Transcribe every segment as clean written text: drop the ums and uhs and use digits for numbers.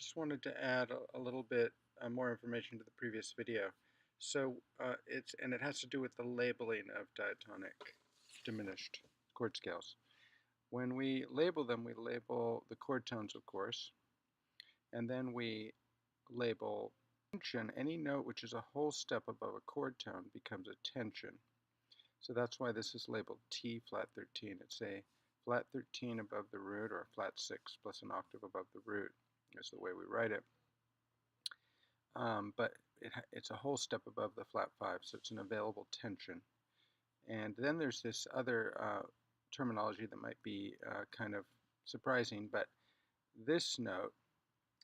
just wanted to add a little bit more information to the previous video. So it has to do with the labeling of diatonic diminished chord scales. When we label them, we label the chord tones, of course, and then we label tension. Any note which is a whole step above a chord tone becomes a tension. So that's why this is labeled T flat 13. It's a flat 13 above the root, or a flat 6 plus an octave above the root. Is the way we write it. But it's a whole step above the flat 5, so it's an available tension. And then there's this other terminology that might be kind of surprising, but this note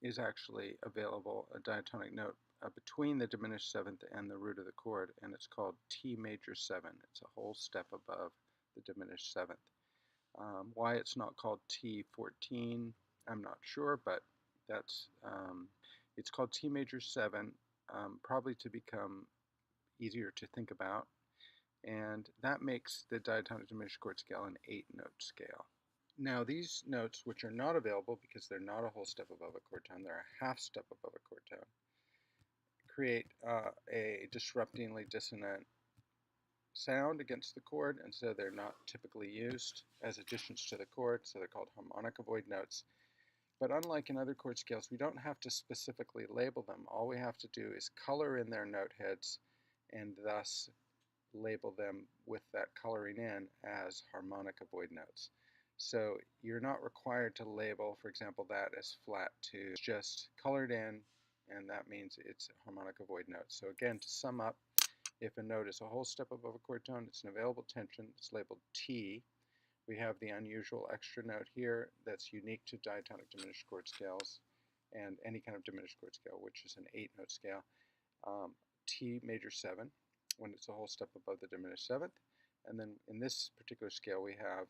is actually available, a diatonic note, between the diminished seventh and the root of the chord, and it's called T major 7. It's a whole step above the diminished seventh. Why it's not called T14, I'm not sure, but that's it's called T major 7, probably to become easier to think about, and that makes the diatonic diminished chord scale an 8-note scale. Now these notes, which are not available because they're not a whole step above a chord tone, they're a half step above a chord tone, create a disruptingly dissonant sound against the chord, and so they're not typically used as additions to the chord, so they're called harmonica void notes. But unlike in other chord scales, we don't have to specifically label them. All we have to do is color in their note heads and thus label them with that coloring in as harmonica void notes. So you're not required to label, for example, that as flat 2. It's just colored in, and that means it's a harmonica void note. So again, to sum up, if a note is a whole step above a chord tone, it's an available tension. It's labeled T. We have the unusual extra note here that's unique to diatonic diminished chord scales and any kind of diminished chord scale, which is an 8-note scale. T major 7, when it's a whole step above the diminished seventh. And then in this particular scale, we have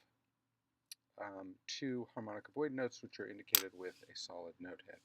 2 harmonica void notes, which are indicated with a solid note head.